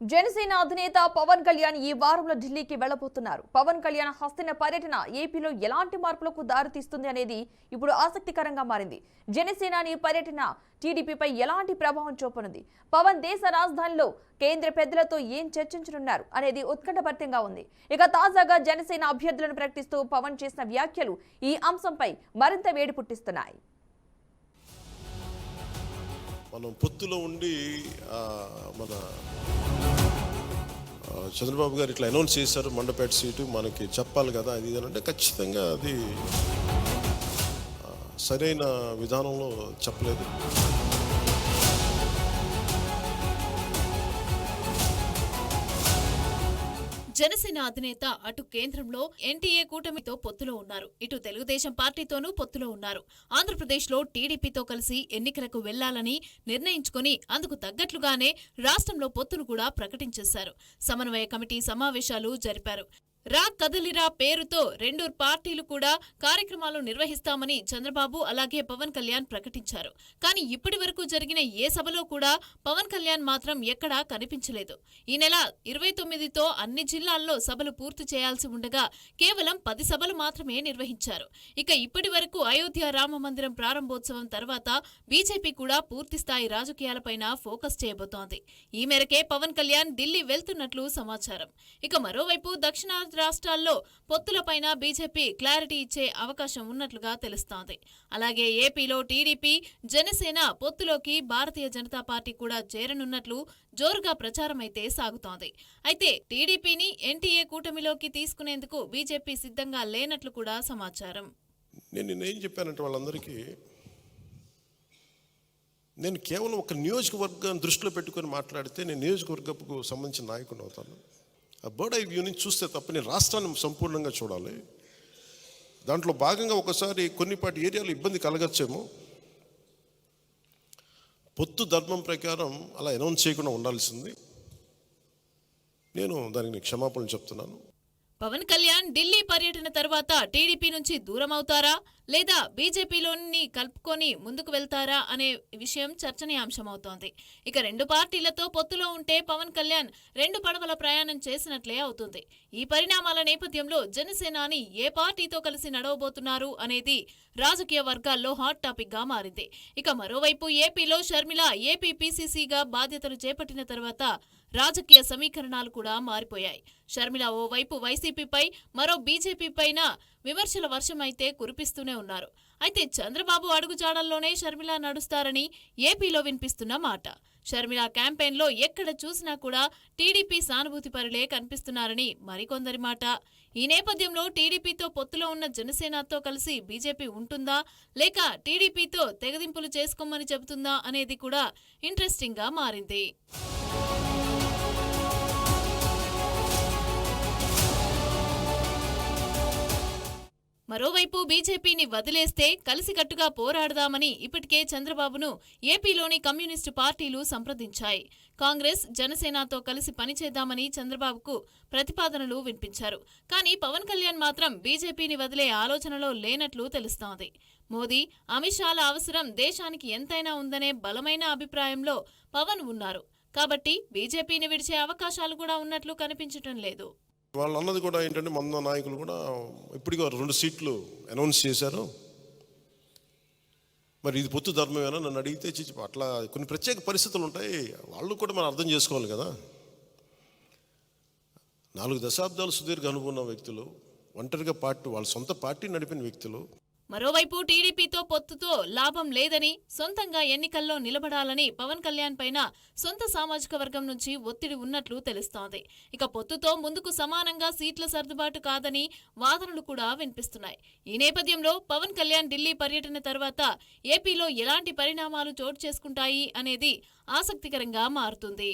జనసేన అధినేత పవన్ కళ్యాణ్ ఈ వారంలో ఢిల్లీకి వెళ్లబోతున్నారు. పవన్ కళ్యాణ్ హస్తిన పర్యటన ఏపీలో ఎలాంటి మార్పులకు దారితీస్తుంది అనేది ఇప్పుడు ఆసక్తికరంగా మారింది. జనసేనాని పర్యటన టీడీపీపై ఎలాంటి ప్రభావం చూపనుంది, పవన్ దేశ రాజధానిలో కేంద్ర పెద్దలతో ఏం చర్చించనున్నారు అనేది ఉత్కంఠభరితంగా ఉంది. ఇక తాజాగా జనసేన అభ్యర్థులను ప్రకటిస్తూ పవన్ చేసిన వ్యాఖ్యలు ఈ అంశంపై మరింత వేడి పుట్టిస్తున్నాయి. మనం పొత్తులో ఉండి మన చంద్రబాబు గారు ఇట్లా అనౌన్స్ చేశారు, మండపేట సీటు మనకి చెప్పాలి కదా అది అంటే ఖచ్చితంగా అది సరైన విధానంలో చెప్పలేదు. జనసేన అధినేత అటు కేంద్రంలో ఎన్టీఏ కూటమితో పొత్తులో ఉన్నారు, ఇటు తెలుగుదేశం పార్టీతోనూ పొత్తులో ఉన్నారు. ఆంధ్రప్రదేశ్లో టీడీపీతో కలిసి ఎన్నికలకు వెళ్లాలని నిర్ణయించుకుని అందుకు తగ్గట్లుగానే రాష్ట్రంలో పొత్తును కూడా ప్రకటించేశారు. సమన్వయ కమిటీ సమావేశాలు జరిపారు. రా కదలిరా పేరుతో రెండు పార్టీలు కూడా కార్యక్రమాలు నిర్వహిస్తామని చంద్రబాబు అలాగే పవన్ కళ్యాణ్ ప్రకటించారు. కానీ ఇప్పటి వరకు జరిగిన ఏ సభలో కూడా పవన్ కళ్యాణ్ మాత్రం ఎక్కడా కనిపించలేదు. ఈ నెల 29తో అన్ని జిల్లాల్లో సభలు పూర్తి చేయాల్సి ఉండగా కేవలం 10 సభలు మాత్రమే నిర్వహించారు. ఇక ఇప్పటి వరకు అయోధ్య రామ మందిరం ప్రారంభోత్సవం తర్వాత బీజేపీ కూడా పూర్తిస్థాయి రాజకీయాలపైన ఫోకస్ చేయబోతోంది. ఈ మేరకే పవన్ కళ్యాణ్ ఢిల్లీ వెళ్తున్నట్లు సమాచారం. ఇక మరోవైపు దక్షిణాది రాష్ట్రాల్లో పొత్తులపైన బీజేపీ క్లారిటీ ఇచ్చే అవకాశం ఉన్నట్లుగా తెలుస్తోంది. అలాగే ఏపీలో టీడీపీ జనసేన పొత్తులోకి భారతీయ జనతా పార్టీ కూడా చేరనున్నట్లు జోరుగా ప్రచారమైతే సాగుతోంది. అయితే టీడీపీని ఎన్టీఏ కూటమిలోకి తీసుకునేందుకు బీజేపీ సిద్ధంగా లేనట్లు కూడా సమాచారం. నేను చెప్పానంటే వాళ్ళందరికీ నేను కేవలం ఒక నియోజకవర్గాన్ని దృష్టిలో పెట్టుకొని మాట్లాడితే నేను నియోజకవర్గపు సంబంధించిన నాయకుడు అవుతాను. ఆ బర్డ్ ఐ వ్యూ నుంచి చూస్తే తప్ప నేను రాష్ట్రాన్ని సంపూర్ణంగా చూడాలి. దాంట్లో భాగంగా ఒకసారి కొన్నిపాటి ఏరియాలో ఇబ్బంది కలగచ్చేమో, పొత్తు ధర్మం ప్రకారం అలా అనౌన్స్ చేయకుండా ఉండాల్సింది. నేను దానికి క్షమాపణలు చెప్తున్నాను. పవన్ కళ్యాణ్ ఢిల్లీ పర్యటన తర్వాత టీడీపీ నుంచి దూరం అవుతారా లేదా బీజేపీలోని కలుపుకొని ముందుకు వెళ్తారా అనే విషయం చర్చనీయాంశమవుతోంది. ఇక రెండు పార్టీలతో పొత్తులో ఉంటే పవన్ కళ్యాణ్ రెండు పడవల ప్రయాణం చేసినట్లే అవుతుంది. ఈ పరిణామాల నేపథ్యంలో జనసేనాని ఏ పార్టీతో కలిసి నడవబోతున్నారు అనేది రాజకీయ వర్గాల్లో హాట్ టాపిక్ గా మారింది. ఇక మరోవైపు ఏపీలో షర్మిల ఏపీ పీసీసీగా బాధ్యతలు చేపట్టిన తర్వాత రాజకీయ సమీకరణాలు కూడా మారిపోయాయి. షర్మిల ఓవైపు వైసీపీపై మరో బీజేపీ పైన విమర్శల వర్షమైతే కురిపిస్తూనే ఉన్నారు. అయితే చంద్రబాబు అడుగుజాడల్లోనే షర్మిల నడుస్తారని ఏపీలో వినిపిస్తున్న మాట. షర్మిల క్యాంపెయిన్లో ఎక్కడ చూసినా కూడా టీడీపీ సానుభూతి పరులే కనిపిస్తున్నారని మరికొందరి మాట. ఈ నేపథ్యంలో టీడీపీతో పొత్తులో ఉన్న జనసేనతో కలిసి బీజేపీ ఉంటుందా లేక టీడీపీతో తెగదింపులు చేసుకోమని చెబుతుందా అనేది కూడా ఇంట్రెస్టింగ్ గా మారింది. మరోవైపు బీజేపీని వదిలేస్తే కలిసికట్టుగా పోరాడదామని ఇప్పటికే చంద్రబాబును ఏపీలోని కమ్యూనిస్టు పార్టీలు సంప్రదించాయి. కాంగ్రెస్ జనసేనతో కలిసి పనిచేద్దామని చంద్రబాబుకు ప్రతిపాదనలు వినిపించారు. కానీ పవన్ కళ్యాణ్ మాత్రం బీజేపీని వదిలే ఆలోచనలో లేనట్లు తెలుస్తోంది. మోదీ, అమిత్ షాల అవసరం దేశానికి ఎంతైనా ఉందనే బలమైన అభిప్రాయంలో పవన్ ఉన్నారు. కాబట్టి బీజేపీని విడిచే అవకాశాలు కూడా ఉన్నట్లు కనిపించటం లేదు. వాళ్ళు అన్నది కూడా ఏంటంటే మన నాయకులు కూడా ఇప్పటికీ 2 సీట్లు అనౌన్స్ చేశారు. మరి ఇది పొత్తు ధర్మమేనా నన్ను అడిగితే అట్లా కొన్ని ప్రత్యేక పరిస్థితులు ఉంటాయి, వాళ్ళు కూడా మనం అర్థం చేసుకోవాలి కదా. 4 దశాబ్దాలు సుదీర్ఘ అనుకున్న వ్యక్తులు, ఒంటరిగా వాళ్ళ సొంత పార్టీ నడిపిన వ్యక్తులు. మరోవైపు టీడీపీతో పొత్తుతో లాభం లేదని, సొంతంగా ఎన్నికల్లో నిలబడాలని పవన్ కళ్యాణ్ పైన సొంత సామాజిక వర్గం నుంచి ఒత్తిడి ఉన్నట్లు తెలుస్తోంది. ఇక పొత్తుతో ముందుకు సమానంగా సీట్ల సర్దుబాటు కాదని వాదనలు కూడా వినిపిస్తున్నాయి. ఈ నేపథ్యంలో పవన్ కళ్యాణ్ ఢిల్లీ పర్యటన తర్వాత ఏపీలో ఎలాంటి పరిణామాలు చోటు చేసుకుంటాయి అనేది ఆసక్తికరంగా మారుతుంది.